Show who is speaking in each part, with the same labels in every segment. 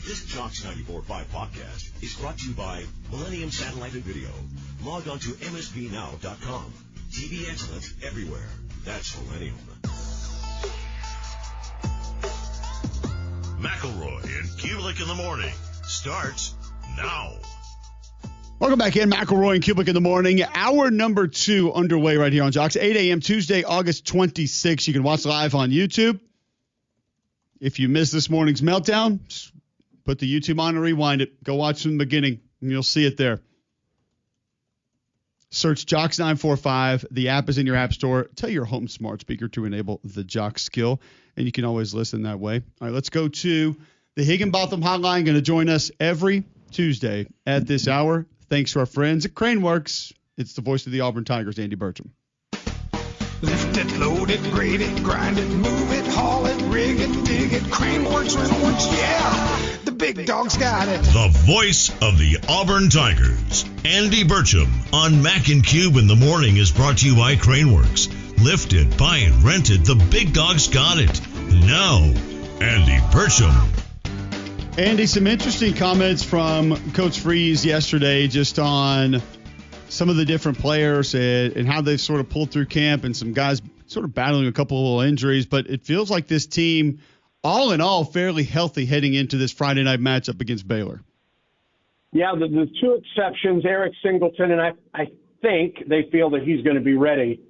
Speaker 1: This Jocks 94.5 podcast is brought to you by Millennium Satellite and Video. Log on to msbnow.com. TV excellence everywhere. That's Millennium. McElroy and Cubelic in the morning starts now.
Speaker 2: Welcome back in, McElroy and Cubelic in the morning. Hour number 2 underway right here on Jocks. 8 a.m. Tuesday, August 26th. You can watch live on YouTube. If you missed this morning's meltdown, just put the YouTube on and rewind it. Go watch from the beginning, and you'll see it there. Search Jocks 945. The app is in your app store. Tell your home smart speaker to enable the Jocks skill, and you can always listen that way. All right, let's go to the Higginbotham Hotline. Going to join us every Tuesday at this hour. Thanks to our friends at Craneworks. It's the voice of the Auburn Tigers, Andy Burcham.
Speaker 3: Lift it, load it, grade it, grind it, move it, haul it, rig it, dig it, Craneworks, Rentalworks, yeah! The big dog's got it.
Speaker 1: The voice of the Auburn Tigers, Andy Burcham, on Mac and Cube in the morning is brought to you by Craneworks. Lifted, buy and rented, the big dog's got it. Now, Andy Burcham.
Speaker 2: Andy, some interesting comments from Coach Freeze yesterday just on some of the different players and how they've sort of pulled through camp, and some guys sort of battling a couple of little injuries. But it feels like this team, all in all, fairly healthy heading into this Friday night matchup against Baylor.
Speaker 4: Yeah, the two exceptions, Eric Singleton, and I think they feel that he's going to be ready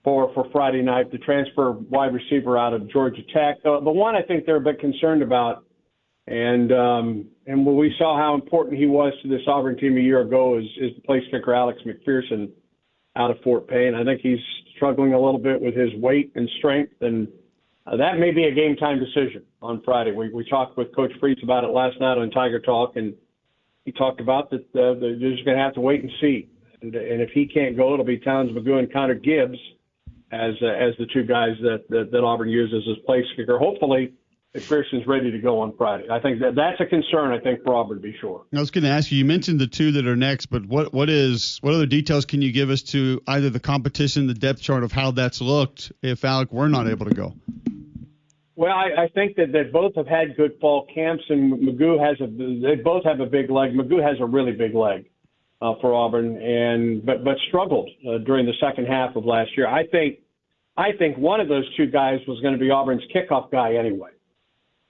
Speaker 4: for Friday night, the transfer wide receiver out of Georgia Tech. The one I think they're a bit concerned about, and when we saw how important he was to this Auburn team a year ago, is the place kicker Alex McPherson out of Fort Payne. I think he's struggling a little bit with his weight and strength, and that may be a game-time decision on Friday. We talked with Coach Freeze about it last night on Tiger Talk, and he talked about that they're just going to have to wait and see. And if he can't go, it'll be Towns Magoo and Connor Gibbs as the two guys that Auburn uses as place kicker. Hopefully, McPherson's ready to go on Friday. I think that's a concern, I think, for Auburn, to be sure.
Speaker 2: I was going to ask you mentioned the two that are next, but what other details can you give us to either the competition, the depth chart of how that's looked if Alec were not able to go?
Speaker 4: Well, I think that both have had good fall camps, and Magoo they both have a big leg. Magoo has a really big leg for Auburn, but struggled during the second half of last year. I think one of those two guys was going to be Auburn's kickoff guy anyway.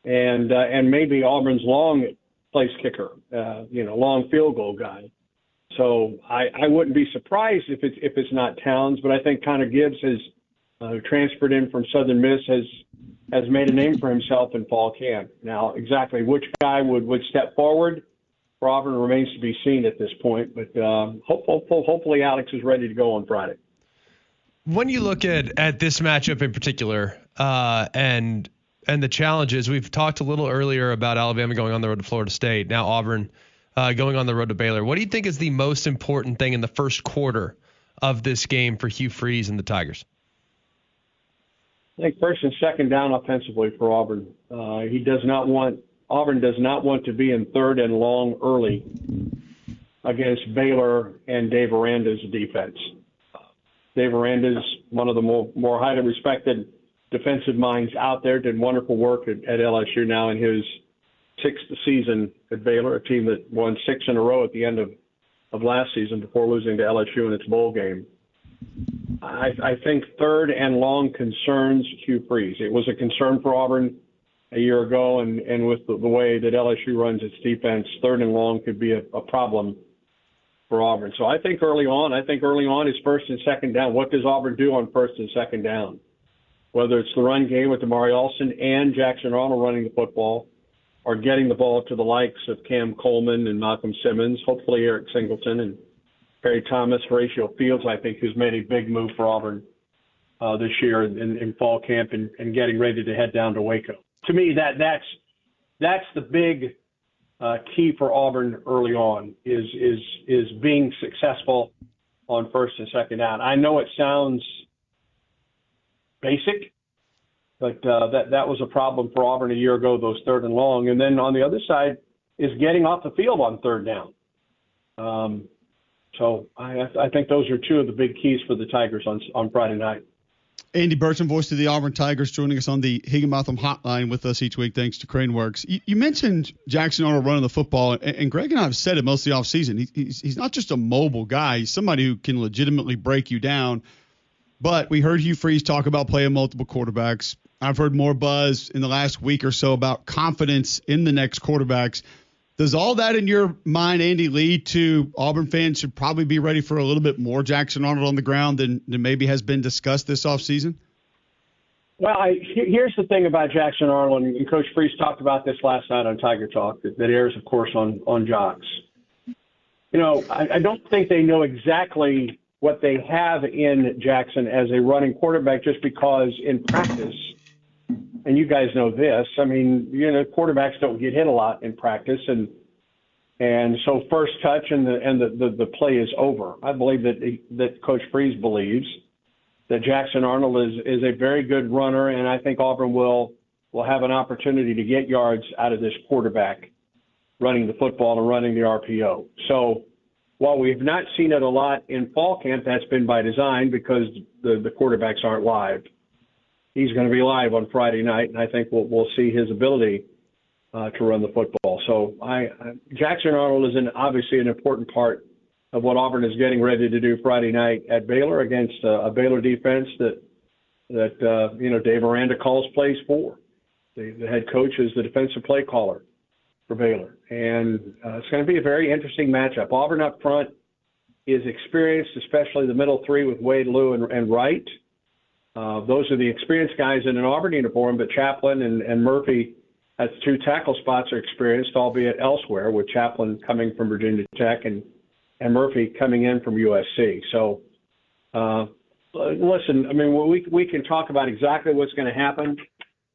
Speaker 4: And maybe Auburn's long place kicker, long field goal guy. So I wouldn't be surprised if it's not Towns, but I think Connor Gibbs has transferred in from Southern Miss, has made a name for himself in fall camp. Now, exactly which guy would step forward for Auburn remains to be seen at this point, but hopefully Alex is ready to go on Friday.
Speaker 5: When you look at this matchup in particular, and the challenges, we've talked a little earlier about Alabama going on the road to Florida State, now Auburn going on the road to Baylor. What do you think is the most important thing in the first quarter of this game for Hugh Freeze and the Tigers?
Speaker 4: I think first and second down offensively for Auburn. Auburn does not want to be in third and long early against Baylor and Dave Aranda's defense. Dave Aranda's one of the more highly respected defensive minds out there, did wonderful work at LSU now in his sixth season at Baylor, a team that won 6 in a row at the end of last season before losing to LSU in its bowl game. I think third and long concerns Hugh Freeze. It was a concern for Auburn a year ago, and with the way that LSU runs its defense, third and long could be a problem for Auburn. So I think early on is first and second down. What does Auburn do on first and second down? Whether it's the run game with Damari Olson and Jackson Arnold running the football, or getting the ball to the likes of Cam Coleman and Malcolm Simmons, hopefully Eric Singleton and Perry Thomas, Horatio Fields, I think, who's made a big move for Auburn this year in fall camp and getting ready to head down to Waco. To me, that's the big key for Auburn early on is being successful on first and second down. I know it sounds basic, but that was a problem for Auburn a year ago, those third and long. And then on the other side is getting off the field on third down. So I think those are two of the big keys for the Tigers on Friday night.
Speaker 2: Andy Burcham, voice of the Auburn Tigers, joining us on the Higginbotham Hotline with us each week, thanks to Craneworks. You mentioned Jackson Arnold running the football, and Greg and I have said it most of the offseason. He's not just a mobile guy. He's somebody who can legitimately break you down. But we heard Hugh Freeze talk about playing multiple quarterbacks. I've heard more buzz in the last week or so about confidence in the next quarterbacks. Does all that in your mind, Andy, lead to Auburn fans should probably be ready for a little bit more Jackson Arnold on the ground than maybe has been discussed this offseason?
Speaker 4: Well, here's the thing about Jackson Arnold, and Coach Freeze talked about this last night on Tiger Talk that airs, of course, on Jocks. You know, I don't think they know exactly what they have in Jackson as a running quarterback just because in practice, and you guys know this, I mean, you know, quarterbacks don't get hit a lot in practice, and so first touch and the play is over. I believe that Coach Freeze believes that Jackson Arnold is a very good runner, and I think Auburn will have an opportunity to get yards out of this quarterback running the football and running the RPO. So while we've not seen it a lot in fall camp, that's been by design because the quarterbacks aren't live. He's going to be live on Friday night, and I think we'll see his ability to run the football. So Jackson Arnold is obviously an important part of what Auburn is getting ready to do Friday night at Baylor against a Baylor defense that you know, Dave Aranda calls plays for. The head coach is the defensive play caller for Baylor, and it's going to be a very interesting matchup. Auburn up front is experienced, especially the middle three with Wade, Lou, and Wright. Those are the experienced guys in an Auburn uniform, but Chaplin and Murphy at the two tackle spots are experienced, albeit elsewhere, with Chaplin coming from Virginia Tech and Murphy coming in from USC. So, listen, I mean, we can talk about exactly what's going to happen,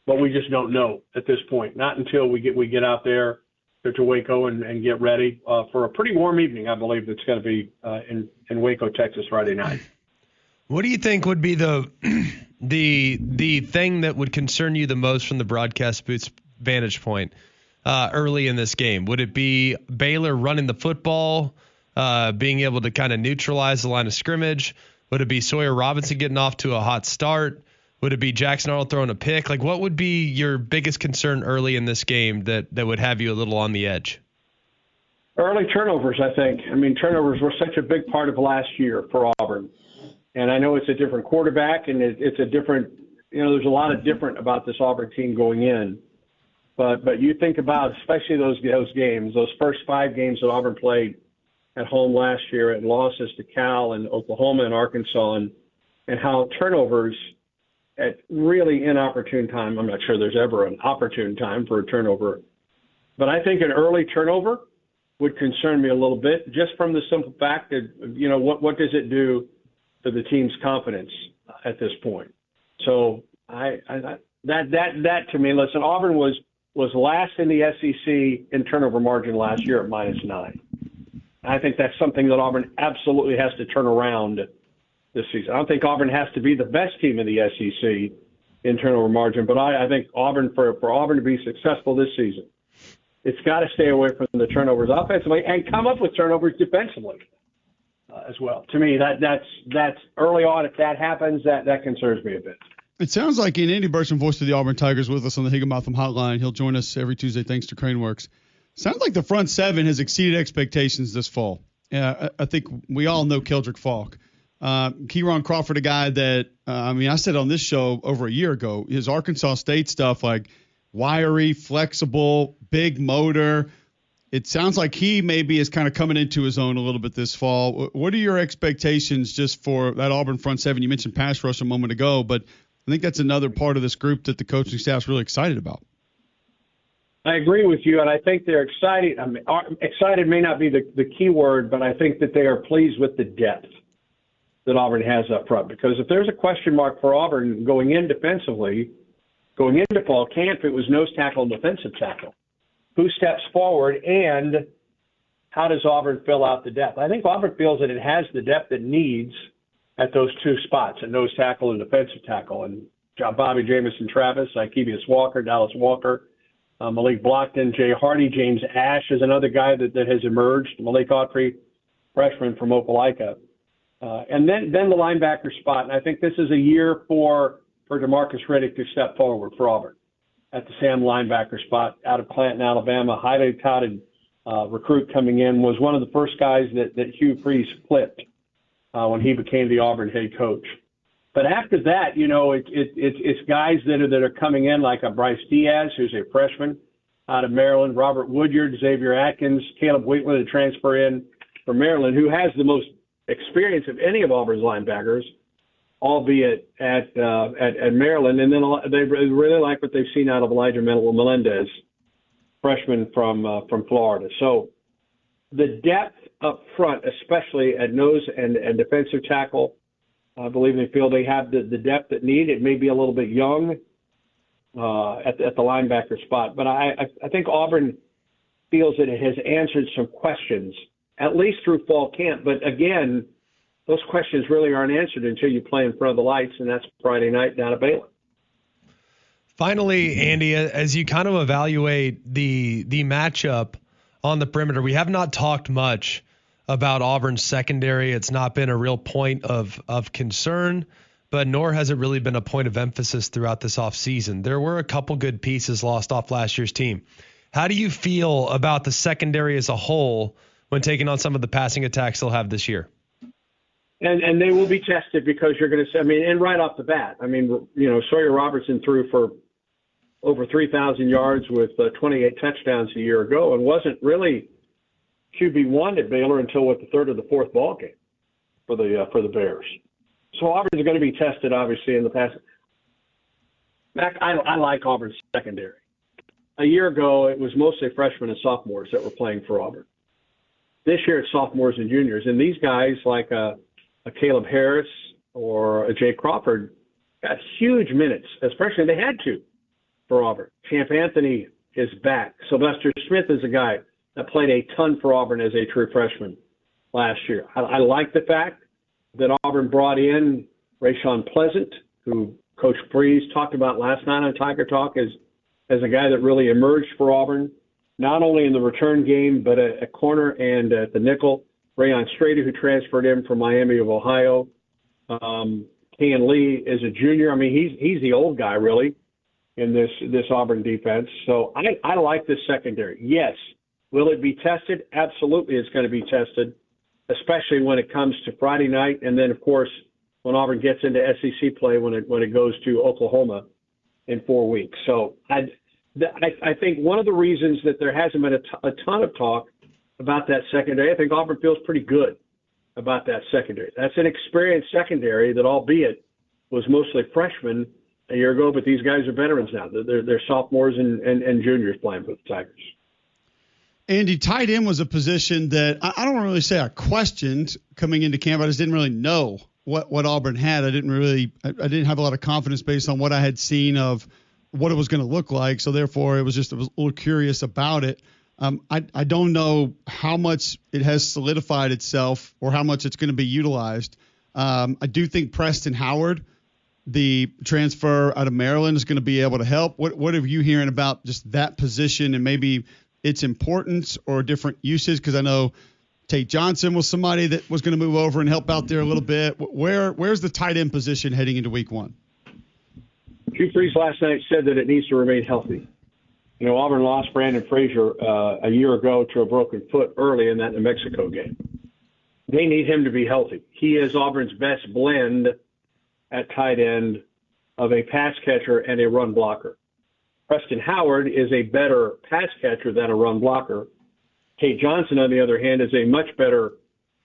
Speaker 4: but we just don't know at this point. Not until we get out there to Waco and get ready for a pretty warm evening, I believe, that's going to be in Waco, Texas, Friday night.
Speaker 5: What do you think would be the thing that would concern you the most from the broadcast booth's vantage point early in this game? Would it be Baylor running the football, being able to kind of neutralize the line of scrimmage? Would it be Sawyer Robertson getting off to a hot start? Would it be Jackson Arnold throwing a pick? Like, what would be your biggest concern early in this game that would have you a little on the edge?
Speaker 4: Early turnovers, I think. I mean, turnovers were such a big part of last year for Auburn. And I know it's a different quarterback, and it's a different, you know, there's a lot of different about this Auburn team going in. But you think about, especially those games, those first 5 games that Auburn played at home last year and losses to Cal and Oklahoma and Arkansas, and how turnovers at really inopportune time, I'm not sure there's ever an opportune time for a turnover, but I think an early turnover would concern me a little bit, just from the simple fact that, you know, what does it do to the team's confidence at this point? So that to me, listen, Auburn was last in the SEC in turnover margin last year at -9. I think that's something that Auburn absolutely has to turn around this season. I don't think Auburn has to be the best team in the SEC in turnover margin, but I think Auburn, for Auburn to be successful this season, it's got to stay away from the turnovers offensively and come up with turnovers defensively as well. To me, that's early on. If that happens, that concerns me a bit.
Speaker 2: It sounds like Andy Burcham, voice of the Auburn Tigers, with us on the Higginbotham Hotline. He'll join us every Tuesday thanks to Craneworks. Sounds like the front seven has exceeded expectations this fall. I think we all know Keldrick Falk. Kieron Crawford, a guy that, I said on this show over a year ago, his Arkansas State stuff, like wiry, flexible, big motor. It sounds like he maybe is kind of coming into his own a little bit this fall. What are your expectations just for that Auburn front seven? You mentioned pass rush a moment ago, but I think that's another part of this group that the coaching staff's really excited about.
Speaker 4: I agree with you, and I think they're excited. I mean, excited may not be the key word, but I think that they are pleased with the depth that Auburn has up front. Because if there's a question mark for Auburn going in defensively, going into fall camp, it was nose tackle and defensive tackle. Who steps forward, and how does Auburn fill out the depth? I think Auburn feels that it has the depth it needs at those two spots, at nose tackle and defensive tackle. And Bobby Jamison Travis, Ikevius Walker, Dallas Walker, Malik Blockton, Jay Hardy, James Ash is another guy that has emerged. Malik Autry, freshman from Opelika. And then the linebacker spot. And I think this is a year for DeMarcus Riddick to step forward for Auburn at the Sam linebacker spot out of Clanton, Alabama. Highly touted recruit coming in, was one of the first guys that Hugh Freeze flipped when he became the Auburn head coach. But after that, you know, it's guys that are coming in like a Bryce Diaz, who's a freshman out of Maryland, Robert Woodyard, Xavier Atkins, Caleb Wheatland to transfer in from Maryland, who has the most experience of any of Auburn's linebackers, albeit at Maryland. And then they really like what they've seen out of Elijah Melendez, freshman from Florida. So the depth up front, especially at nose and defensive tackle, I believe they feel they have the depth that need. It may be a little bit young at the linebacker spot, but I think Auburn feels that it has answered some questions, at least through fall camp. But again, those questions really aren't answered until you play in front of the lights, and that's Friday night down at Baylor.
Speaker 5: Finally, Andy, as you kind of evaluate the matchup on the perimeter, we have not talked much about Auburn's secondary. It's not been a real point of concern, but nor has it really been a point of emphasis throughout this offseason. There were a couple good pieces lost off last year's team. How do you feel about the secondary as a whole when taking on some of the passing attacks they'll have this year?
Speaker 4: And they will be tested because you're going to say, I mean, and right off the bat, I mean, you know, Sawyer Robertson threw for over 3,000 yards with 28 touchdowns a year ago and wasn't really QB1 at Baylor until the third or the fourth ball game for the Bears. So Auburn is going to be tested, obviously, in the past. Mac, I like Auburn's secondary. A year ago, it was mostly freshmen and sophomores that were playing for Auburn. This year, it's sophomores and juniors. And these guys, like a Caleb Harris or a Jay Crawford, got huge minutes, especially they had to for Auburn. Champ Anthony is back. Sylvester Smith is a guy that played a ton for Auburn as a true freshman last year. I like the fact that Auburn brought in Rayshawn Pleasant, who Coach Freeze talked about last night on Tiger Talk as a guy that really emerged for Auburn, not only in the return game, but at corner and at the nickel. Rayon Strader, who transferred in from Miami of Ohio. Ken Lee is a junior. I mean, he's the old guy, really, in this Auburn defense. So I like this secondary. Yes. Will it be tested? Absolutely, it's going to be tested, especially when it comes to Friday night, and then, of course, when Auburn gets into SEC play when it goes to Oklahoma in 4 weeks. So I think one of the reasons that there hasn't been a ton of talk about that secondary, I think Auburn feels pretty good about that secondary. That's an experienced secondary that, albeit was mostly freshmen a year ago, but these guys are veterans now. They're sophomores and juniors playing for the Tigers.
Speaker 2: Andy, tight end was a position that I don't really say I questioned coming into camp. I just didn't really know what Auburn had. I didn't have a lot of confidence based on what I had seen of what it was going to look like. So therefore, I was a little curious about it. I don't know how much it has solidified itself or how much it's going to be utilized. I do think Preston Howard, the transfer out of Maryland, is going to be able to help. What are you hearing about just that position and maybe its importance or different uses? Because I know Tate Johnson was somebody that was going to move over and help out there a little bit. Where's the tight end position heading into week one?
Speaker 4: Hugh Freeze last night said that it needs to remain healthy. You know, Auburn lost Brandon Frazier a year ago to a broken foot early in that New Mexico game. They need him to be healthy. He is Auburn's best blend at tight end of a pass catcher and a run blocker. Preston Howard is a better pass catcher than a run blocker. Tate Johnson, on the other hand, is a much better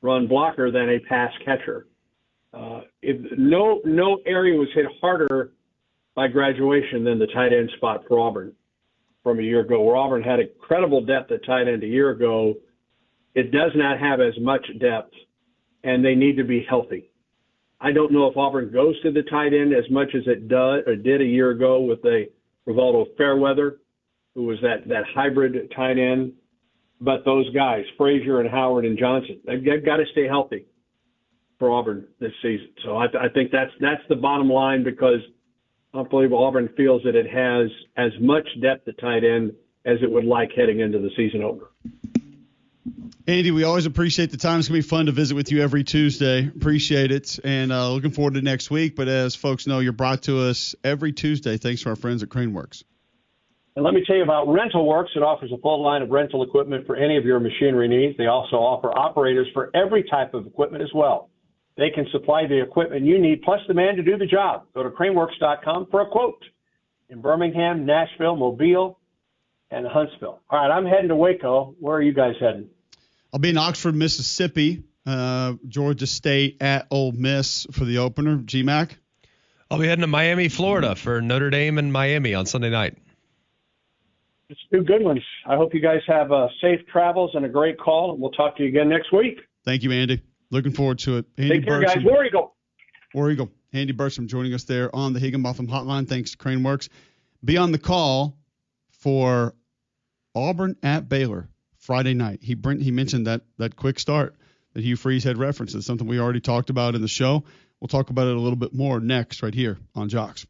Speaker 4: run blocker than a pass catcher. No area was hit harder by graduation than the tight end spot for Auburn from a year ago, where Auburn had incredible depth at tight end a year ago. It does not have as much depth, and they need to be healthy. I don't know if Auburn goes to the tight end as much as it did a year ago with Rivaldo Fairweather, who was that hybrid tight end. But those guys, Frazier and Howard and Johnson, they've got to stay healthy for Auburn this season. So I think that's the bottom line, because I believe Auburn feels that it has as much depth at tight end as it would like heading into the season opener.
Speaker 2: Andy, we always appreciate the time. It's going to be fun to visit with you every Tuesday. Appreciate it. And looking forward to next week. But as folks know, you're brought to us every Tuesday thanks to our friends at Craneworks.
Speaker 4: And let me tell you about RentalWorks. It offers a full line of rental equipment for any of your machinery needs. They also offer operators for every type of equipment as well. They can supply the equipment you need, plus the man to do the job. Go to craneworks.com for a quote. In Birmingham, Nashville, Mobile, and Huntsville. All right, I'm heading to Waco. Where are you guys heading?
Speaker 2: I'll be in Oxford, Mississippi, Georgia State at Ole Miss for the opener, GMAC.
Speaker 5: I'll be heading to Miami, Florida for Notre Dame and Miami on Sunday night.
Speaker 4: It's two good ones. I hope you guys have safe travels and a great call, and we'll talk to you again next week.
Speaker 2: Thank you, Andy. Looking forward to it. Andy
Speaker 4: Take care,
Speaker 2: Burcham,
Speaker 4: guys. War Eagle.
Speaker 2: War Eagle. Andy Burcham joining us there on the Higginbotham Hotline. Thanks to Craneworks. Be on the call for Auburn at Baylor Friday night. He mentioned that quick start that Hugh Freeze had referenced. It's something we already talked about in the show. We'll talk about it a little bit more next right here on Jocks.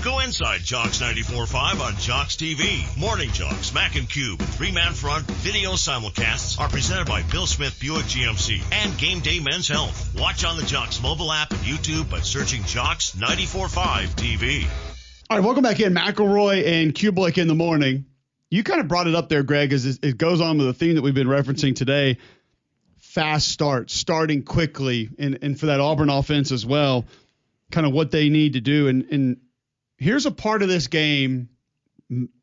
Speaker 1: Go inside Jocks 94.5 on Jocks TV. Morning Jocks, Mac and Cube, three-man front video simulcasts are presented by Bill Smith Buick GMC and Game Day Men's Health. Watch on the Jocks mobile app and YouTube by searching Jocks 94.5 TV.
Speaker 2: All right, welcome back in. McElroy and Cubelic in the morning. You kind of brought it up there, Greg, as it goes on with the theme that we've been referencing today. Fast start, starting quickly, and for that Auburn offense as well, kind of what they need to do. And here's a part of this game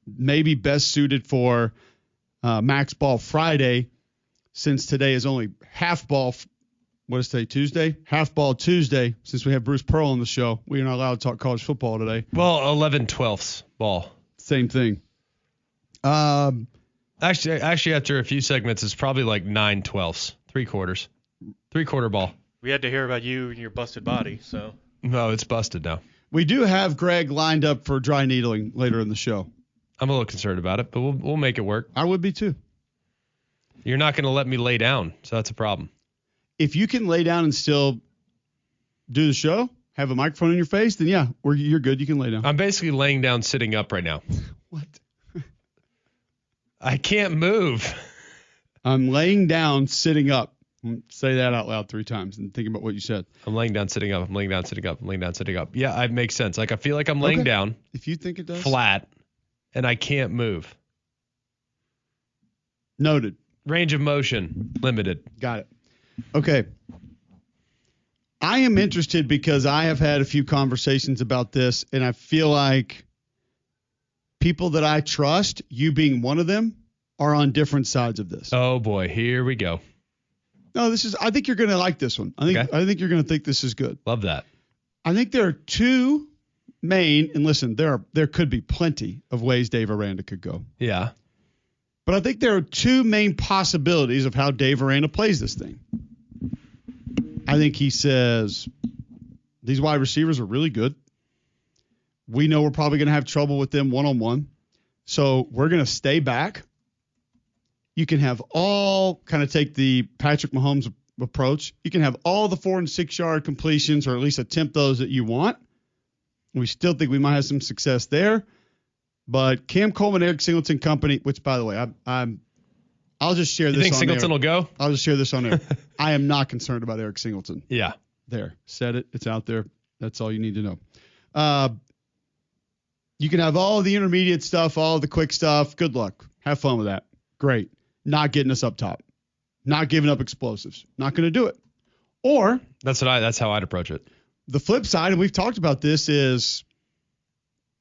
Speaker 2: maybe best suited for MAXX Ball Friday, since today is only half ball. What is today, Tuesday? Half ball Tuesday, since we have Bruce Pearl on the show. We are not allowed to talk college football today.
Speaker 5: Well, 11/12 ball.
Speaker 2: Same thing.
Speaker 5: Actually, after a few segments, it's probably like 9/12, 3/4. 3/4 ball.
Speaker 6: We had to hear about you and your busted body, so.
Speaker 5: No, it's busted now.
Speaker 2: We do have Greg lined up for dry needling later in the show.
Speaker 5: I'm a little concerned about it, but we'll make it work.
Speaker 2: I would be too.
Speaker 5: You're not going to let me lay down, so that's a problem.
Speaker 2: If you can lay down and still do the show, have a microphone in your face, then yeah, you're good. You can lay down.
Speaker 5: I'm basically laying down, sitting up right now.
Speaker 2: What?
Speaker 5: I can't move.
Speaker 2: I'm laying down, sitting up. Say that out loud 3 times and think about what you said.
Speaker 5: I'm laying down, sitting up. I'm laying down, sitting up. I'm laying down, sitting up. Yeah, it makes sense. Like I feel like I'm laying down.
Speaker 2: If you think it does.
Speaker 5: Flat, and I can't move.
Speaker 2: Noted.
Speaker 5: Range of motion limited.
Speaker 2: Got it. Okay. I am interested because I have had a few conversations about this, and I feel like people that I trust, you being one of them, are on different sides of this.
Speaker 5: Oh boy, here we go.
Speaker 2: No, I think you're going to like this one. I think you're going to think this is good.
Speaker 5: Love that.
Speaker 2: I think there are two main, and listen, there could be plenty of ways Dave Aranda could go.
Speaker 5: Yeah.
Speaker 2: But I think there are two main possibilities of how Dave Aranda plays this thing. I think he says these wide receivers are really good. We know we're probably going to have trouble with them one-on-one. So we're going to stay back. You can have all kind of take the Patrick Mahomes approach. You can have all the 4- and 6-yard completions, or at least attempt those that you want. We still think we might have some success there. But Cam Coleman, Eric Singleton company, which, by the way, I'll just share this on air.
Speaker 5: You think Singleton will go?
Speaker 2: I'll just share this on air. I am not concerned about Eric Singleton.
Speaker 5: Yeah.
Speaker 2: There. Said it. It's out there. That's all you need to know. You can have all the intermediate stuff, all the quick stuff. Good luck. Have fun with that. Great. Not getting us up top. Not giving up explosives. Not going to do it. Or
Speaker 5: that's how I'd approach it.
Speaker 2: The flip side, and we've talked about this, is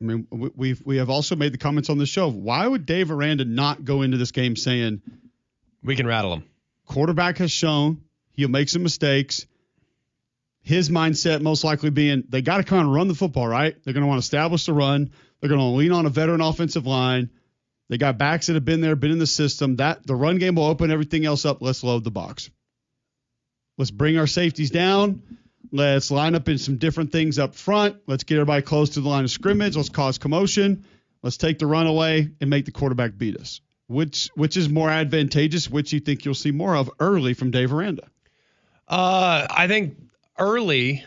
Speaker 2: I mean, we have also made the comments on the show. Why would Dave Aranda not go into this game saying
Speaker 5: we can rattle him? Quarterback
Speaker 2: has shown he'll make some mistakes. His mindset most likely being they got to kind of run the football, right? They're going to want to establish the run. They're going to lean on a veteran offensive line. They got backs that have been there, been in the system. That the run game will open everything else up. Let's load the box. Let's bring our safeties down. Let's line up in some different things up front. Let's get everybody close to the line of scrimmage. Let's cause commotion. Let's take the run away and make the quarterback beat us. Which is more advantageous? Which you think you'll see more of early from Dave Aranda?
Speaker 5: I think early.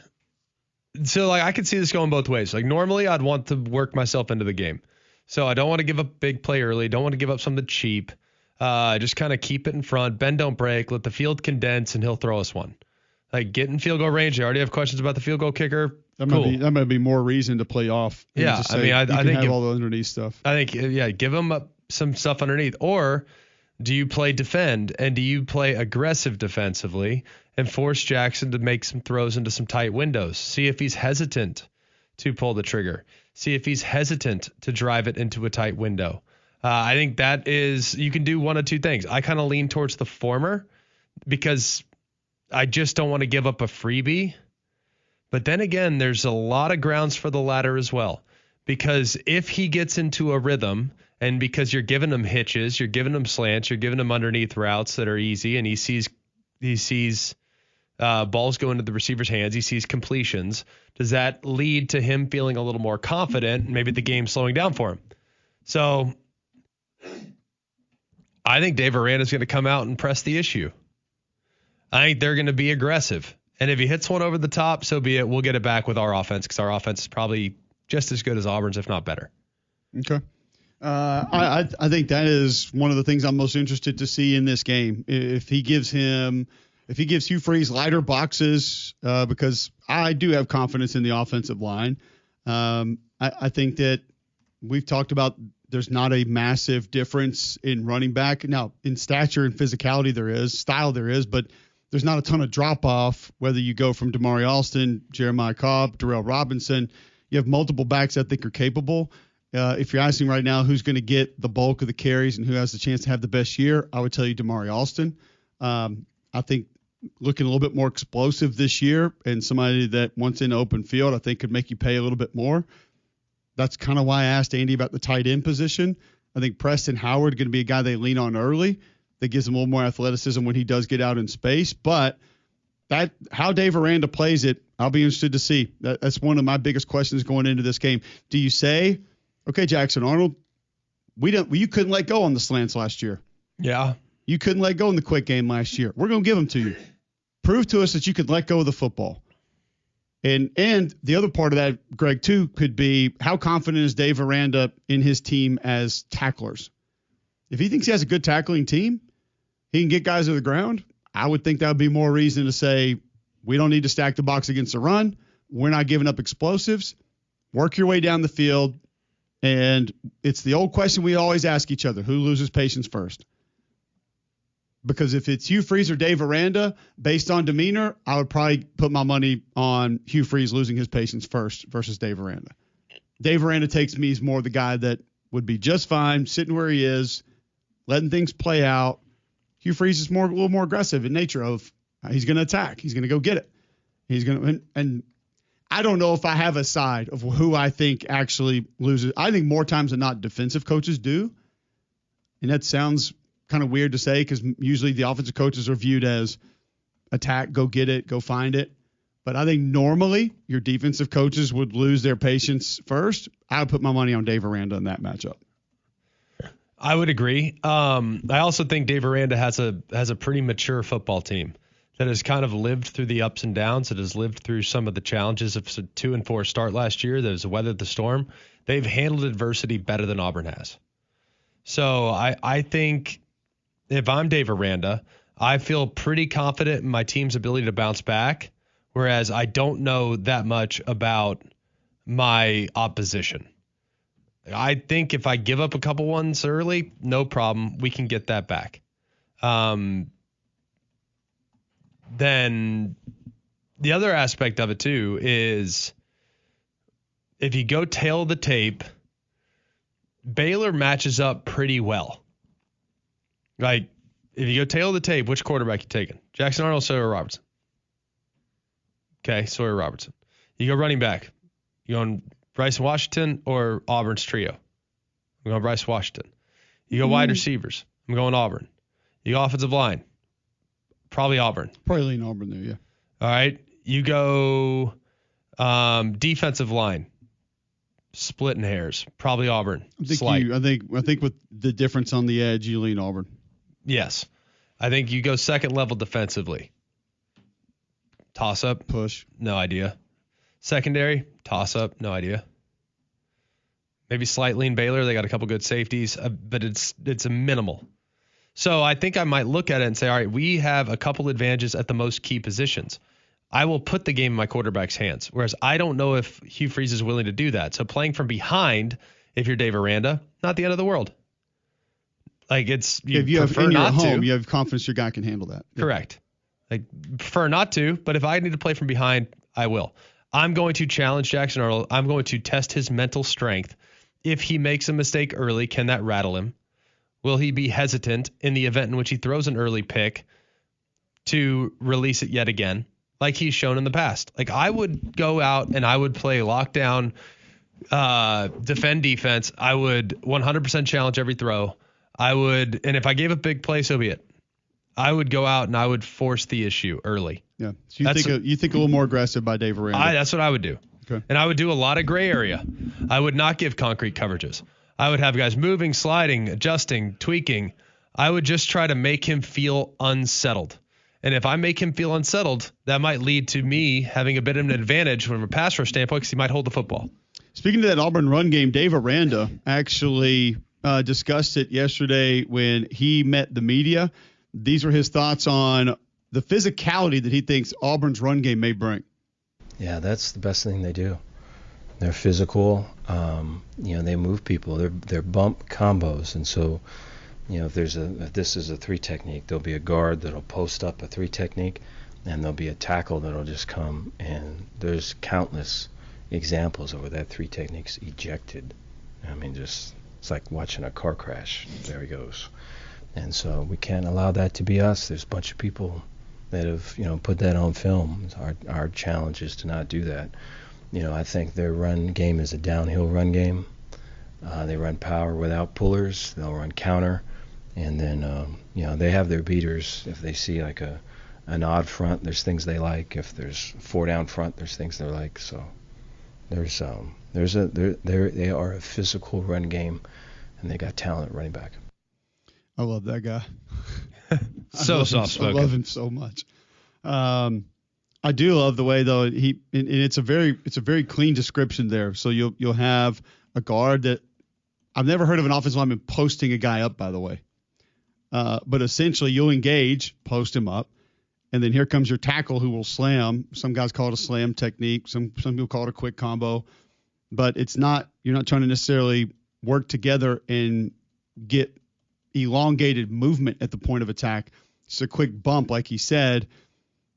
Speaker 5: So like I could see this going both ways. Like normally I'd want to work myself into the game. So I don't want to give up big play early. Don't want to give up something cheap. Just kind of keep it in front. Bend, don't break. Let the field condense, and he'll throw us one. Like, get in field goal range. You already have questions about the field goal kicker.
Speaker 2: That
Speaker 5: cool.
Speaker 2: might be more reason to play off.
Speaker 5: Yeah,
Speaker 2: just
Speaker 5: I mean, I think
Speaker 2: have all the underneath stuff.
Speaker 5: I think, yeah, give them some stuff underneath. Or do you play defend, and do you play aggressive defensively and force Jackson to make some throws into some tight windows? See if he's hesitant to pull the trigger. See if he's hesitant to drive it into a tight window. I think that is, you can do one of two things. I kind of lean towards the former because I just don't want to give up a freebie. But then again, there's a lot of grounds for the latter as well. Because if he gets into a rhythm, and because you're giving him hitches, you're giving him slants, you're giving him underneath routes that are easy, and he sees balls go into the receiver's hands, he sees completions, does that lead to him feeling a little more confident, maybe the game slowing down for him? So I think Dave Aranda is going to come out and press the issue. I think they're going to be aggressive. And if he hits one over the top, so be it. We'll get it back with our offense because our offense is probably just as good as Auburn's, if not better.
Speaker 2: Okay. I think that is one of the things I'm most interested to see in this game. If he gives Hugh Freeze lighter boxes, because I do have confidence in the offensive line. I think that we've talked about there's not a massive difference in running back. Now, in stature and physicality there is, style there is, but there's not a ton of drop-off, whether you go from Damari Alston, Jeremiah Cobb, Darrell Robinson. You have multiple backs I think are capable. If you're asking right now who's going to get the bulk of the carries and who has the chance to have the best year, I would tell you Damari Alston. I think looking a little bit more explosive this year and somebody that once in open field I think could make you pay a little bit more. That's kind of why I asked Andy about the tight end position. I think Preston Howard going to be a guy they lean on early that gives him a little more athleticism when he does get out in space. But that how Dave Aranda plays it, I'll be interested to see. That's one of my biggest questions going into this game. Do you say, okay, Jackson Arnold, you couldn't let go on the slants last year.
Speaker 5: Yeah.
Speaker 2: You couldn't let go in the quick game last year. We're going to give them to you. Prove to us that you could let go of the football. And the other part of that, Greg, too, could be how confident is Dave Aranda in his team as tacklers? If he thinks he has a good tackling team, he can get guys to the ground. I would think that would be more reason to say we don't need to stack the box against the run. We're not giving up explosives. Work your way down the field. And it's the old question we always ask each other, who loses patience first? Because if it's Hugh Freeze or Dave Aranda, based on demeanor, I would probably put my money on Hugh Freeze losing his patience first versus Dave Aranda. Dave Aranda takes me as more the guy that would be just fine, sitting where he is, letting things play out. Hugh Freeze is a little more aggressive in nature of he's going to attack. He's going to go get it. He's going to and I don't know if I have a side of who I think actually loses. I think more times than not defensive coaches do. And that sounds kind of weird to say because usually the offensive coaches are viewed as attack, go get it, go find it. But I think normally your defensive coaches would lose their patience first. I would put my money on Dave Aranda in that matchup.
Speaker 5: I would agree. I also think Dave Aranda has a pretty mature football team that has kind of lived through the ups and downs, that has lived through some of the challenges of a 2-4 start last year, that has weathered the storm. They've handled adversity better than Auburn has. So I think if I'm Dave Aranda, I feel pretty confident in my team's ability to bounce back, whereas I don't know that much about my opposition. I think if I give up a couple ones early, no problem. We can get that back. Then the other aspect of it, too, is if you go tail the tape, Baylor matches up pretty well. Like, if you go tail the tape, which quarterback you taking? Jackson Arnold, Sawyer Robertson. Okay, Sawyer Robertson. You go running back. You going Bryson Washington or Auburn's trio? I'm going Bryce Washington. You go wide receivers. I'm going Auburn. You go offensive line. Probably Auburn.
Speaker 2: Probably lean Auburn there, yeah.
Speaker 5: All right. You go defensive line. Splitting hairs. Probably Auburn.
Speaker 2: I think with the difference on the edge, you lean Auburn.
Speaker 5: Yes. I think you go second level defensively. Toss up.
Speaker 2: Push.
Speaker 5: No idea. Secondary. Toss up. No idea. Maybe slight lean Baylor. They got a couple good safeties, but it's a minimal. So I think I might look at it and say, all right, we have a couple advantages at the most key positions. I will put the game in my quarterback's hands, whereas I don't know if Hugh Freeze is willing to do that. So playing from behind, if you're Dave Aranda, not the end of the world. Like if you prefer not to.
Speaker 2: You have confidence your guy can handle that.
Speaker 5: Correct. Like prefer not to, but if I need to play from behind, I will. I'm going to challenge Jackson Arnold. I'm going to test his mental strength. If he makes a mistake early, can that rattle him? Will he be hesitant in the event in which he throws an early pick to release it yet again, like he's shown in the past? Like I would go out and I would play lockdown, defend defense. I would 100% challenge every throw. And if I gave a big play, so be it. I would go out and I would force the issue early.
Speaker 2: Yeah. So you think a little more aggressive by Dave Aranda.
Speaker 5: That's what I would do.
Speaker 2: Okay.
Speaker 5: And I would do a lot of gray area. I would not give concrete coverages. I would have guys moving, sliding, adjusting, tweaking. I would just try to make him feel unsettled. And if I make him feel unsettled, that might lead to me having a bit of an advantage from a pass rush standpoint because he might hold the football.
Speaker 2: Speaking of that Auburn run game, Dave Aranda actually discussed it yesterday when he met the media. These were his thoughts on the physicality that he thinks Auburn's run game may bring.
Speaker 7: Yeah, that's the best thing they do. They're physical. They move people. They're bump combos, and so if this is a 3 technique, there'll be a guard that'll post up a 3 technique, and there'll be a tackle that'll just come. And there's countless examples of where that 3 techniques ejected. I mean, it's like watching a car crash. There he goes. And so we can't allow that to be us. There's a bunch of people that have put that on film. Our challenge is to not do that. I think their run game is a downhill run game. They run power without pullers. They'll run counter. And then, they have their beaters. If they see like an odd front, there's things they like. If there's 4 down front, there's things they like. So they are a physical run game, and they got talent at running back.
Speaker 2: I love that guy.
Speaker 5: So soft-spoken.
Speaker 2: I love him so much. I do love the way though and it's a very clean description there. So you'll have a guard that I've never heard of an offensive lineman posting a guy up, by the way. But essentially you'll engage, post him up, and then here comes your tackle who will slam. Some guys call it a slam technique. Some people call it a quick combo. But you're not trying to necessarily work together and get elongated movement at the point of attack. It's a quick bump, like he said.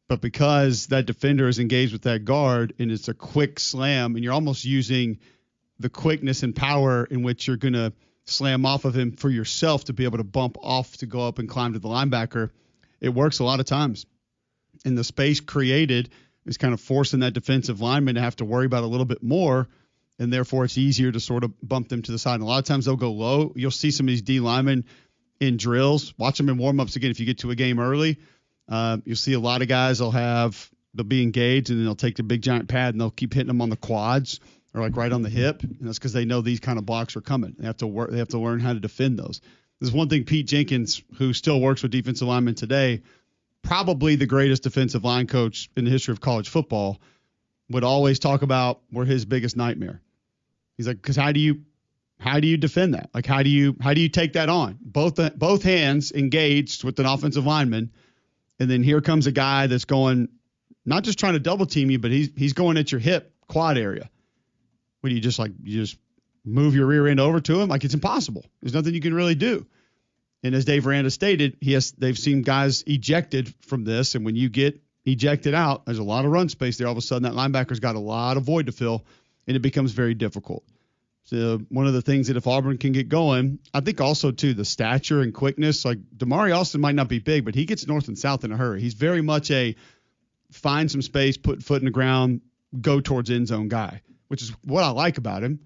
Speaker 2: But because that defender is engaged with that guard and it's a quick slam, and you're almost using the quickness and power in which you're going to slam off of him for yourself to be able to bump off to go up and climb to the linebacker, it works a lot of times. And the space created is kind of forcing that defensive lineman to have to worry about a little bit more, and therefore it's easier to sort of bump them to the side. And a lot of times they'll go low. You'll see some of these D linemen in drills. Watch them in warm-ups again if you get to a game early. You'll see a lot of guys they'll be engaged, and then they'll take the big giant pad and they'll keep hitting them on the quads or like right on the hip. And that's because they know these kind of blocks are coming. They have to learn how to defend those. There's one thing Pete Jenkins, who still works with defensive linemen today, probably the greatest defensive line coach in the history of college football, would always talk about were his biggest nightmare. He's like, because how do you defend that? Like, how do you take that on? Both hands engaged with an offensive lineman. And then here comes a guy that's going, not just trying to double team you, but he's going at your hip quad area. What do you just move your rear end over to him? Like, it's impossible. There's nothing you can really do. And as Dave Aranda stated, they've seen guys ejected from this. And when you get ejected out, there's a lot of run space there. All of a sudden that linebacker's got a lot of void to fill, and it becomes very difficult. So one of the things that if Auburn can get going, I think also too the stature and quickness. Like Damari Alston might not be big, but he gets north and south in a hurry. He's very much a find some space, put foot in the ground, go towards end zone guy, which is what I like about him.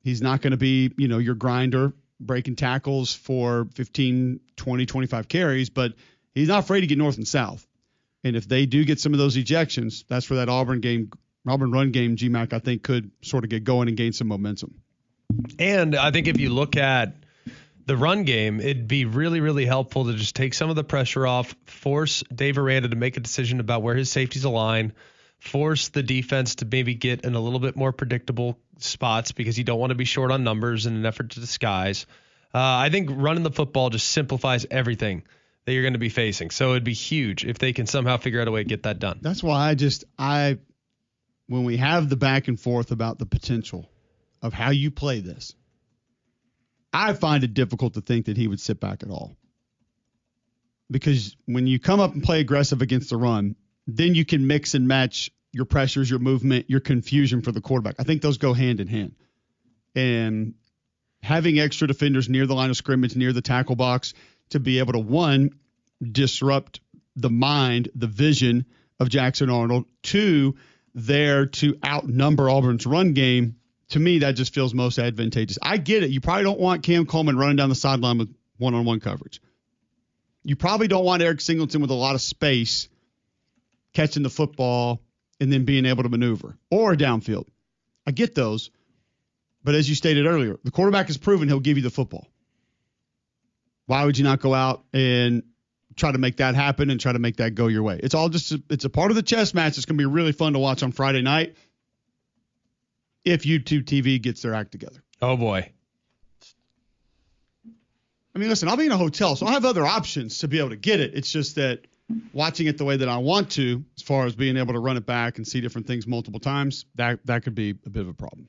Speaker 2: He's not going to be, your grinder breaking tackles for 15, 20, 25 carries, but he's not afraid to get north and south. And if they do get some of those ejections, that's where that Auburn run game, GMAC, I think could sort of get going and gain some momentum.
Speaker 5: And I think if you look at the run game, it'd be really, really helpful to just take some of the pressure off, force Dave Aranda to make a decision about where his safeties align, force the defense to maybe get in a little bit more predictable spots because you don't want to be short on numbers in an effort to disguise. I think running the football just simplifies everything that you're going to be facing. So it'd be huge if they can somehow figure out a way to get that done.
Speaker 2: That's why when we have the back and forth about the potential of how you play this, I find it difficult to think that he would sit back at all. Because when you come up and play aggressive against the run, then you can mix and match your pressures, your movement, your confusion for the quarterback. I think those go hand in hand. And having extra defenders near the line of scrimmage, near the tackle box, to be able to, one, disrupt the mind, the vision of Jackson Arnold, two, there to outnumber Auburn's run game, to me, that just feels most advantageous. I get it. You probably don't want Cam Coleman running down the sideline with one-on-one coverage. You probably don't want Eric Singleton with a lot of space catching the football and then being able to maneuver, or downfield. I get those. But as you stated earlier, the quarterback has proven he'll give you the football. Why would you not go out and try to make that happen and try to make that go your way? It's all just it's a part of the chess match. It's going to be really fun to watch on Friday night if YouTube TV gets their act together.
Speaker 5: Oh, boy.
Speaker 2: I mean, listen, I'll be in a hotel, so I have other options to be able to get it. It's just that watching it the way that I want to, as far as being able to run it back and see different things multiple times, that could be a bit of a problem.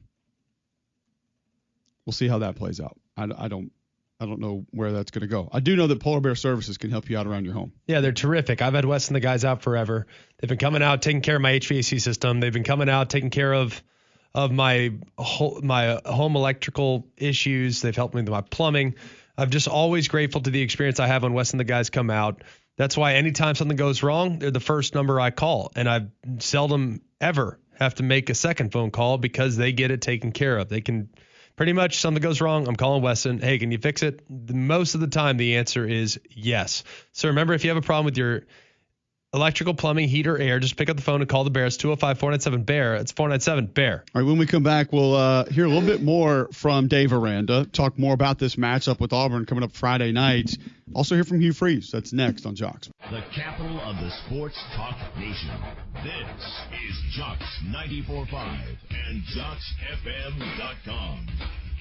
Speaker 2: We'll see how that plays out. I don't know where that's going to go. I do know that Polar Bear Services can help you out around your home.
Speaker 5: Yeah, they're terrific. I've had Wes and the guys out forever. They've been coming out, taking care of my HVAC system. They've been coming out, taking care of my home electrical issues. They've helped me with my plumbing. I'm just always grateful to the experience I have when Wes and the guys come out. That's why anytime something goes wrong, they're the first number I call. And I seldom ever have to make a second phone call because they get it taken care of. They can pretty much, something goes wrong, I'm calling Weston. Hey, can you fix it? Most of the time, the answer is yes. So remember, if you have a problem with your electrical, plumbing, heat, or air, just pick up the phone and call the Bear. It's 205-497-BEAR. It's 497-BEAR.
Speaker 2: All right, when we come back, we'll hear a little bit more from Dave Aranda, talk more about this matchup with Auburn coming up Friday night. Also hear from Hugh Freeze. That's next on Jocks.
Speaker 1: The capital of the sports talk nation. This is Jocks 94.5 and JocksFM.com.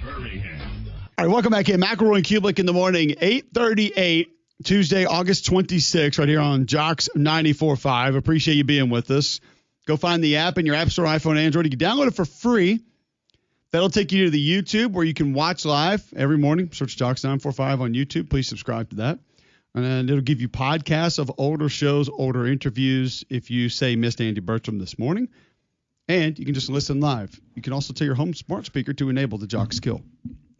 Speaker 1: Birmingham.
Speaker 2: All right, welcome back in. McElroy and Cubelic in the morning, 8:38. Tuesday, August 26th, right here on Jocks 94.5. Appreciate you being with us. Go find the app in your App Store, iPhone, Android. You can download it for free. That'll take you to the YouTube where you can watch live every morning. Search Jocks 945 on YouTube. Please subscribe to that. And it'll give you podcasts of older shows, older interviews if you say missed Andy Burcham this morning. And you can just listen live. You can also tell your home smart speaker to enable the Jock skill.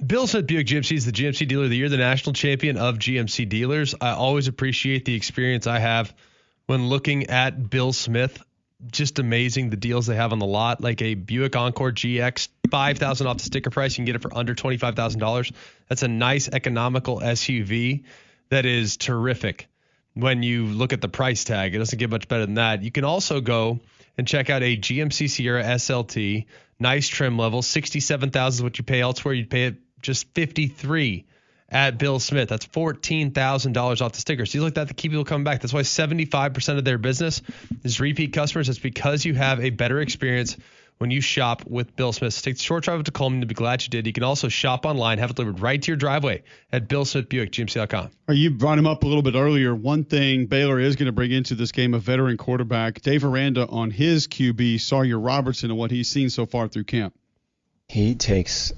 Speaker 5: Bill Smith Buick GMC is the GMC Dealer of the Year, the national champion of GMC dealers. I always appreciate the experience I have when looking at Bill Smith. Just amazing, the deals they have on the lot, like a Buick Encore GX, $5,000 off the sticker price. You can get it for under $25,000. That's a nice economical SUV that is terrific when you look at the price tag. It doesn't get much better than that. You can also go and check out a GMC Sierra SLT, nice trim level, $67,000 is what you pay elsewhere. You'd pay it just $53,000 at Bill Smith. That's $14,000 off the stickers. Deals like that keep people coming back. That's why 75% of their business is repeat customers. It's because you have a better experience when you shop with Bill Smith. So take the short drive to Coleman to be glad you did. You can also shop online, have it delivered right to your driveway at BillSmithBuickGMC.com.
Speaker 2: You brought him up a little bit earlier. One thing Baylor is going to bring into this game, a veteran quarterback, Dave Aranda, on his QB, Sawyer Robertson, and what he's seen so far through camp.
Speaker 7: He takes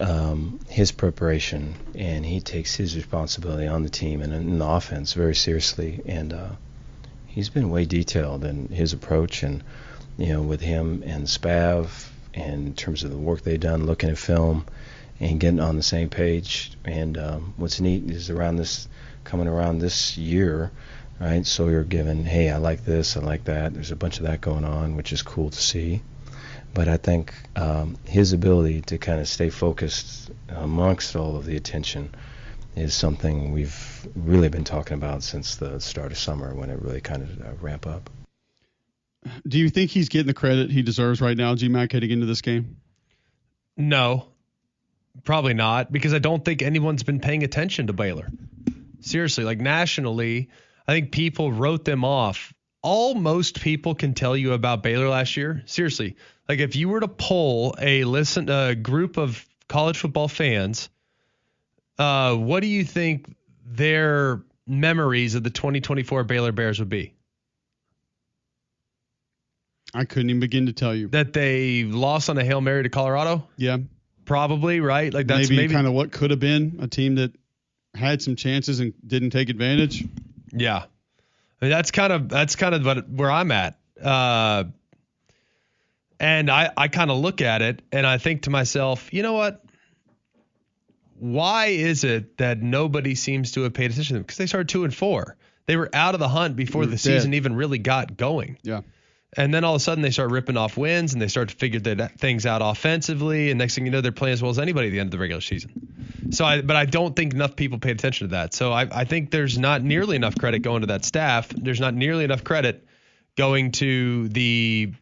Speaker 7: his preparation and he takes his responsibility on the team and in the offense very seriously. And he's been way detailed in his approach, and with him and Spav, and in terms of the work they've done, looking at film and getting on the same page. And what's neat is coming around this year, right? So you're given, hey, I like this, I like that. There's a bunch of that going on, which is cool to see. But I think his ability to kind of stay focused amongst all of the attention is something we've really been talking about since the start of summer, when it really kind of ramp up.
Speaker 2: Do you think he's getting the credit he deserves right now, GMAC, heading into this game?
Speaker 5: No, probably not, because I don't think anyone's been paying attention to Baylor. Seriously, like nationally, I think people wrote them off. Most people can tell you about Baylor last year. Seriously, like if you were to poll a group of college football fans what do you think their memories of the 2024 Baylor Bears would be?
Speaker 2: I couldn't even begin to tell you.
Speaker 5: That they lost on a Hail Mary to Colorado?
Speaker 2: Yeah.
Speaker 5: Probably, right? Like that's maybe
Speaker 2: kind of what could have been a team that had some chances and didn't take advantage.
Speaker 5: Yeah. I mean, that's kind of where I'm at. And I kind of look at it and I think to myself, you know what? Why is it that nobody seems to have paid attention to them? Because they started 2-4. They were out of the hunt before the season even really got going.
Speaker 2: Yeah.
Speaker 5: And then all of a sudden they start ripping off wins and they start to figure things out offensively. And next thing you know, they're playing as well as anybody at the end of the regular season. But I don't think enough people paid attention to that. So I think there's not nearly enough credit going to that staff. There's not nearly enough credit going to the.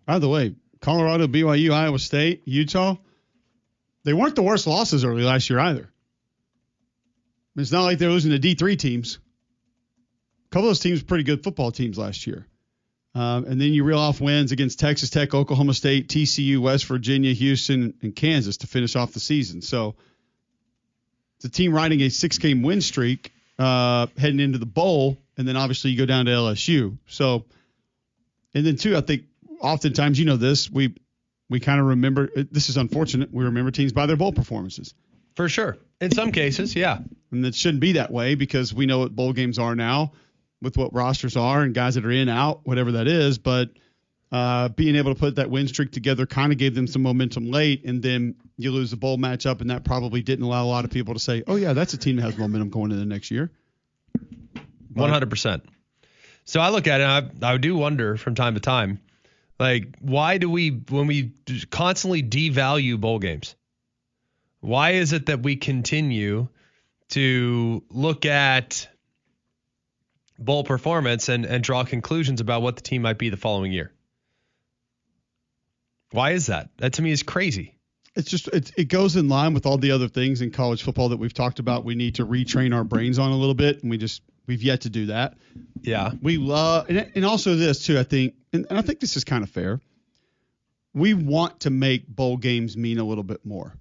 Speaker 2: By the way, Colorado, BYU, Iowa State, Utah, they weren't the worst losses early last year either. It's not like they're losing to D3 teams. A couple of those teams were pretty good football teams last year. And then you reel off wins against Texas Tech, Oklahoma State, TCU, West Virginia, Houston, and Kansas to finish off the season. So it's a team riding a 6-game win streak heading into the bowl, and then obviously you go down to LSU. So, and then too, I think oftentimes, you know this, we kind of remember, this is unfortunate, we remember teams by their bowl performances.
Speaker 5: For sure. In some cases, yeah.
Speaker 2: And it shouldn't be that way because we know what bowl games are now, with what rosters are and guys that are in, out, whatever that is. But being able to put that win streak together kind of gave them some momentum late, and then you lose the bowl matchup, and that probably didn't allow a lot of people to say, oh, yeah, that's a team that has momentum going into the next year.
Speaker 5: 100%. So I look at it, and I do wonder from time to time, like, why do when we constantly devalue bowl games, why is it that we continue to look at bowl performance and draw conclusions about what the team might be the following year? Why is that? That to me is crazy.
Speaker 2: It's just it goes in line with all the other things in college football that we've talked about. We need to retrain our brains on a little bit, and we've yet to do that.
Speaker 5: Yeah.
Speaker 2: We love and also this too, I think, and I think this is kind of fair. We want to make bowl games mean a little bit more.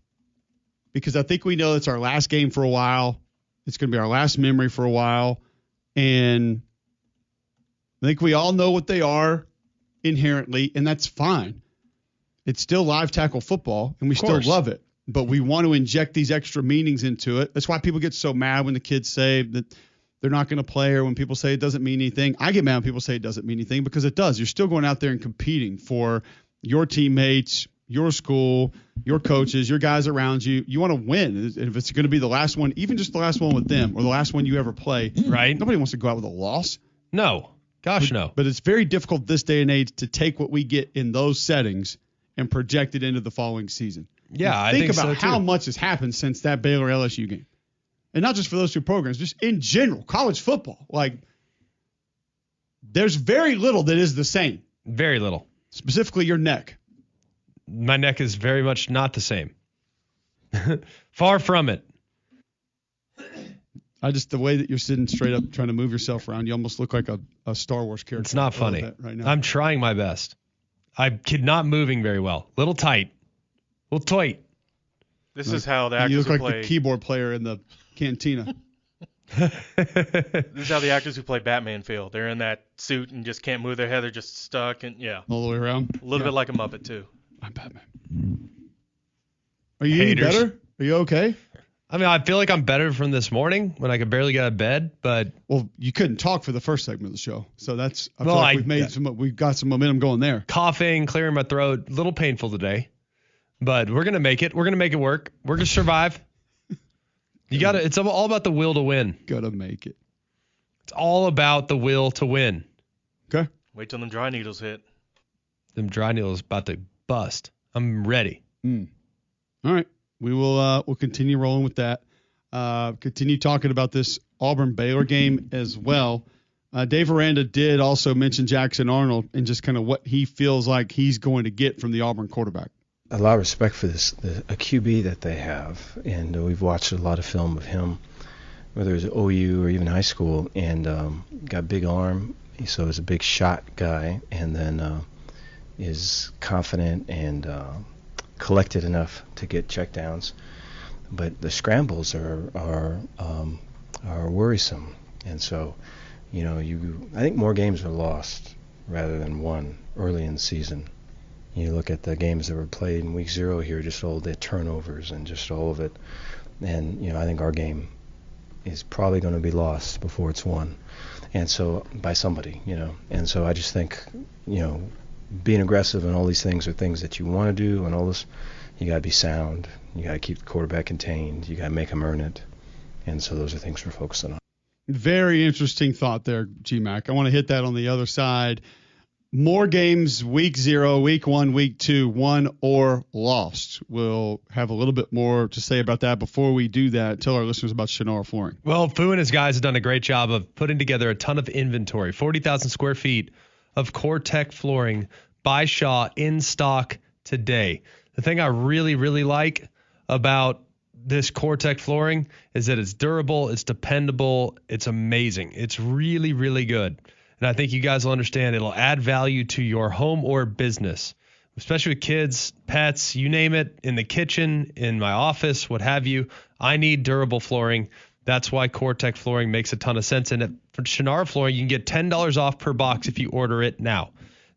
Speaker 2: Because I think we know it's our last game for a while. It's going to be our last memory for a while. And I think we all know what they are inherently, and that's fine. It's still live tackle football, and we still love it. But we want to inject these extra meanings into it. That's why people get so mad when the kids say that they're not going to play, or when people say it doesn't mean anything. I get mad when people say it doesn't mean anything, because it does. You're still going out there and competing for your teammates, your school, your coaches, your guys around you. You want to win. And if it's going to be the last one, even just the last one with them, or the last one you ever play,
Speaker 5: right?
Speaker 2: Nobody wants to go out with a loss.
Speaker 5: No. Gosh, no.
Speaker 2: But it's very difficult this day and age to take what we get in those settings and project it into the following season.
Speaker 5: Yeah, I
Speaker 2: think
Speaker 5: think
Speaker 2: about
Speaker 5: so,
Speaker 2: how
Speaker 5: too.
Speaker 2: much has happened since that Baylor LSU game. And not just for those two programs, just in general, college football. Like, there's very little that is the same.
Speaker 5: Very little.
Speaker 2: Specifically your neck.
Speaker 5: My neck is very much not the same. Far from it.
Speaker 2: The way that you're sitting straight up trying to move yourself around, you almost look like a Star Wars character.
Speaker 5: It's not funny.
Speaker 2: Right now.
Speaker 5: I'm trying my best. I'm not moving very well. Little tight. Little tight.
Speaker 6: This is how the actors
Speaker 2: you look
Speaker 6: who
Speaker 2: like
Speaker 6: play.
Speaker 2: the keyboard player in the cantina.
Speaker 6: This is how the actors who play Batman feel. They're in that suit and just can't move their head. They're just stuck, and
Speaker 2: All the way around.
Speaker 6: a little bit like a Muppet too.
Speaker 2: I'm Batman. Are you any
Speaker 5: Haters.
Speaker 2: better? Are you okay?
Speaker 5: I mean, I feel like I'm better from this morning when I could barely get out of bed, but
Speaker 2: Well, you couldn't talk for the first segment of the show, so that's. I feel
Speaker 5: Well,
Speaker 2: like we've got some momentum going there.
Speaker 5: coughing, clearing my throat, a little painful today. But we're gonna make it. We're gonna make it work. We're gonna survive. It's all about the will to win.
Speaker 2: Gotta make it.
Speaker 5: It's all about the will to win.
Speaker 2: Okay.
Speaker 6: Wait till them dry needles hit.
Speaker 5: Them dry needles about to bust. I'm ready.
Speaker 2: All right. We will we'll continue rolling with that. Continue talking about this Auburn-Baylor game as well. Dave Aranda did also mention Jackson Arnold and just kind of what he feels like he's going to get from the Auburn quarterback.
Speaker 7: A lot of respect for a QB that they have, and we've watched a lot of film of him, whether it's OU or even high school, and got big arm, so he's a big shot guy, and then is confident and collected enough to get checkdowns. but the scrambles are worrisome. And so, I think more games are lost rather than won early in the season. You look at the games that were played in week 0 here, just all the turnovers and just all of it. And, I think our game is probably going to be lost before it's won. And so, by somebody, And so I just think, being aggressive and all these things are things that you want to do, and all this, you got to be sound. You got to keep the quarterback contained. You got to make him earn it. And so those are things we're focusing on.
Speaker 2: Very interesting thought there, GMAC. I want to hit that on the other side. More games, week 0, week 1, week 2, won or lost. We'll have a little bit more to say about that. Before we do that, tell our listeners about Shannara Flooring.
Speaker 5: Well, Fu and his guys have done a great job of putting together a ton of inventory, 40,000 square feet of CoreTech flooring by Shaw in stock today. The thing I really, really like about this CoreTech flooring is that it's durable, it's dependable, it's amazing. It's really, really good. And I think you guys will understand it'll add value to your home or business, especially with kids, pets, you name it, in the kitchen, in my office, what have you. I need durable flooring. That's why CoreTech flooring makes a ton of sense. And for Shannara Flooring, you can get $10 off per box if you order it now.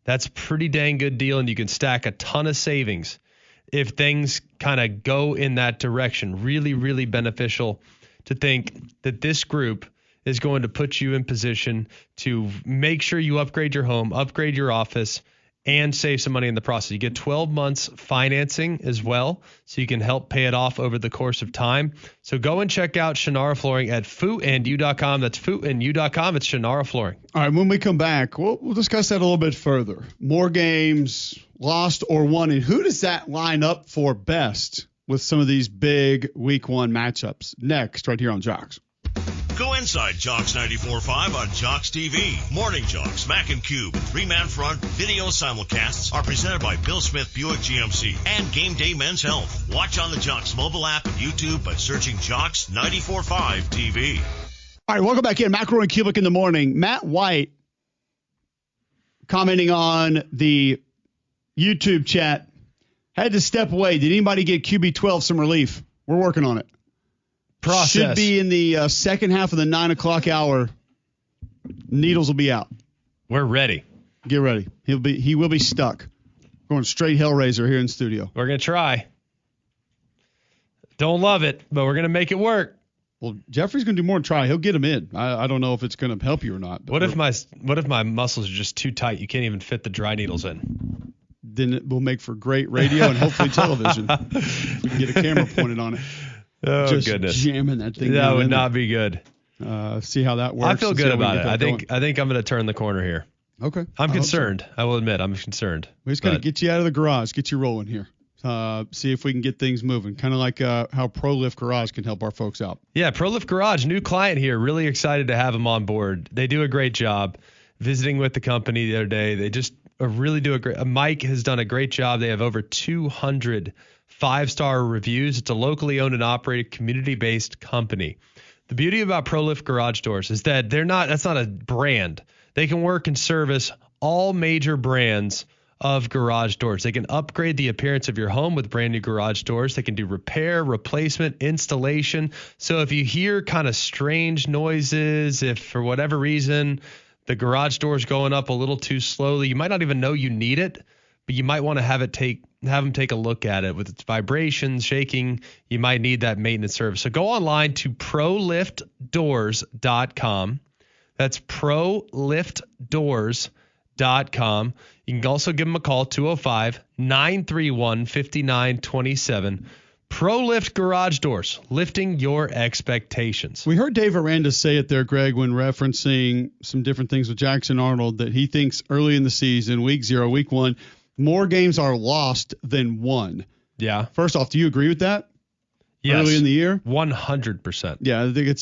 Speaker 5: That's a pretty dang good deal, and you can stack a ton of savings if things kind of go in that direction. Really, really beneficial to think that this group is going to put you in position to make sure you upgrade your home, upgrade your office, and save some money in the process. You get 12 months financing as well, so you can help pay it off over the course of time. So go and check out Shannara Flooring at footandyou.com. That's footandyou.com. It's Shannara Flooring.
Speaker 2: All right, when we come back, we'll discuss that a little bit further. More games, lost or won, and who does that line up for best with some of these big week 1 matchups? Next, right here on Jocks.
Speaker 1: Go inside Jocks 94.5 on Jocks TV. Morning Jocks, Mac and Cube, 3-man front video simulcasts are presented by Bill Smith Buick GMC and Game Day Men's Health. Watch on the Jocks mobile app and YouTube by searching Jocks 94.5 TV.
Speaker 2: All right, welcome back in. McElroy and Cubelic in the morning. Matt White commenting on the YouTube chat. Had to step away. Did anybody get QB12 some relief? We're working on it.
Speaker 5: Process.
Speaker 2: Should be in the second half of the 9 o'clock hour. Needles will be out.
Speaker 5: We're ready.
Speaker 2: Get ready. He will be stuck. Going straight Hellraiser here in studio.
Speaker 5: We're going to try. Don't love it, but we're going to make it work.
Speaker 2: Well, Jeffrey's going to do more than try. He'll get him in. I don't know if it's going to help you or not.
Speaker 5: What if my muscles are just too tight? You can't even fit the dry needles in.
Speaker 2: Then it will make for great radio and hopefully television. We can get a camera pointed on it.
Speaker 5: Oh,
Speaker 2: just
Speaker 5: goodness.
Speaker 2: Jamming that thing.
Speaker 5: That would not be good.
Speaker 2: See how that works.
Speaker 5: I feel good about it. I think I'm going to turn the corner here.
Speaker 2: Okay.
Speaker 5: I'm concerned. So. I will admit I'm concerned.
Speaker 2: We just got to get you out of the garage, get you rolling here. See if we can get things moving. Kind of like how ProLift Garage can help our folks out.
Speaker 5: Yeah, ProLift Garage, new client here. Really excited to have them on board. They do a great job. Visiting with the company the other day, they just really do a great. Mike has done a great job. They have over 200 5-star reviews. It's a locally owned and operated, community-based company. The beauty about ProLift Garage Doors is that that's not a brand. They can work and service all major brands of garage doors. They can upgrade the appearance of your home with brand new garage doors. They can do repair, replacement, installation. So if you hear kind of strange noises, if for whatever reason the garage door is going up a little too slowly, you might not even know you need it, but you might want to have them take a look at it with its vibrations, shaking. You might need that maintenance service. So go online to proliftdoors.com. That's proliftdoors.com. You can also give them a call, 205-931-5927. ProLift Garage Doors, lifting your expectations.
Speaker 2: We heard Dave Aranda say it there, Greg, when referencing some different things with Jackson Arnold, that he thinks early in the season, week 0, week 1, more games are lost than won.
Speaker 5: Yeah.
Speaker 2: First off, do you agree with that?
Speaker 5: Yes.
Speaker 2: Early in the year?
Speaker 5: 100%.
Speaker 2: Yeah, I think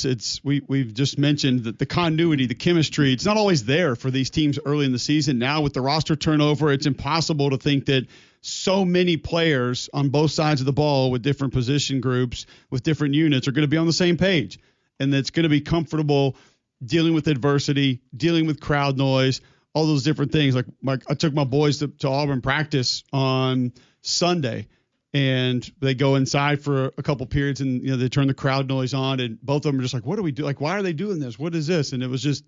Speaker 2: we've just mentioned that the continuity, the chemistry, it's not always there for these teams early in the season. Now with the roster turnover, it's impossible to think that so many players on both sides of the ball with different position groups, with different units, are going to be on the same page. And that's going to be comfortable dealing with adversity, dealing with crowd noise, all those different things. Like I took my boys to Auburn practice on Sunday, and they go inside for a couple periods, and they turn the crowd noise on, and both of them are just like, what do we do? Like, why are they doing this? What is this? And it was just,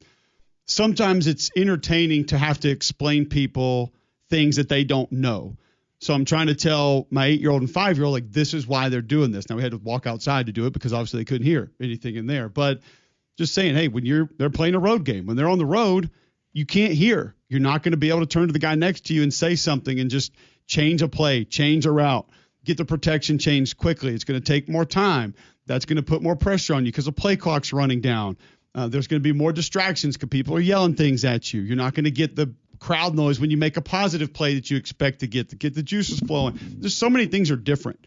Speaker 2: sometimes it's entertaining to have to explain people things that they don't know. So I'm trying to tell my 8-year-old and 5-year-old, like, this is why they're doing this. Now we had to walk outside to do it because obviously they couldn't hear anything in there. But just saying, hey, when they're playing a road game, when they're on the road, you can't hear. You're not going to be able to turn to the guy next to you and say something and just change a play, change a route, get the protection changed quickly. It's going to take more time. That's going to put more pressure on you because the play clock's running down. There's going to be more distractions because people are yelling things at you. You're not going to get the crowd noise when you make a positive play that you expect to get the juices flowing. There's so many things are different.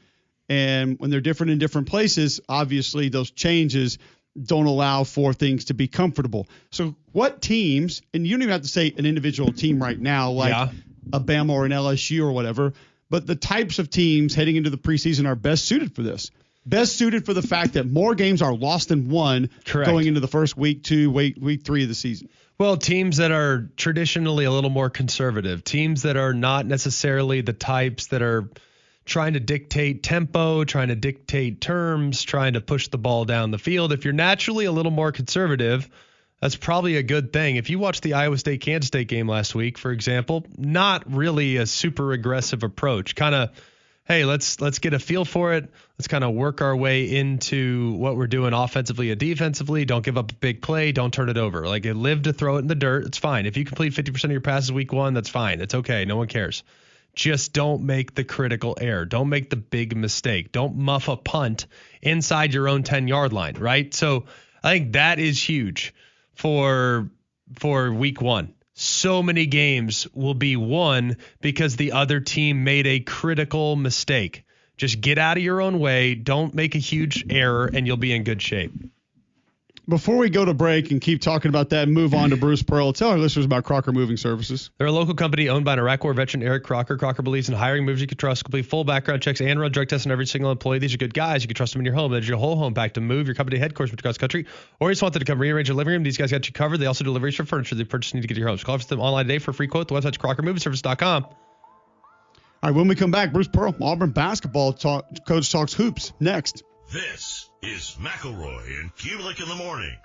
Speaker 2: And when they're different in different places, obviously those changes don't allow for things to be comfortable. So what teams, and you don't even have to say an individual team right now, like a Bama or an LSU or whatever, but the types of teams heading into the preseason are best suited for this. Best suited for the fact that more games are lost than won going into the first week 2, week 3 of the season.
Speaker 5: Well, teams that are traditionally a little more conservative, teams that are not necessarily the types that are trying to dictate tempo, trying to dictate terms, trying to push the ball down the field. If you're naturally a little more conservative, that's probably a good thing. If you watched the Iowa State-Kansas State game last week, for example, not really a super aggressive approach. Kind of, hey, let's get a feel for it. Let's kind of work our way into what we're doing offensively and defensively. Don't give up a big play. Don't turn it over. Like, it lived to throw it in the dirt. It's fine. If you complete 50% of your passes week 1, that's fine. It's okay. No one cares. Just don't make the critical error. Don't make the big mistake. Don't muff a punt inside your own 10-yard line, right? So I think that is huge for week 1. So many games will be won because the other team made a critical mistake. Just get out of your own way. Don't make a huge error, and you'll be in good shape.
Speaker 2: Before we go to break and keep talking about that and move on to Bruce Pearl, tell our listeners about Crocker Moving Services.
Speaker 5: They're a local company owned by an Iraq War veteran, Eric Crocker. Crocker believes in hiring movers you can trust, complete full background checks, and run drug tests on every single employee. These are good guys. You can trust them in your home. There's your whole home back to move your company headquarters across the country, or you just want them to come rearrange your living room. These guys got you covered. They also do deliveries for furniture they purchase need to get to your homes. Call them online today for a free quote. The website's crockermovingservice.com.
Speaker 2: All right, when we come back, Bruce Pearl, Auburn basketball coach talks hoops next.
Speaker 1: This is McElroy and Cubelic in the morning.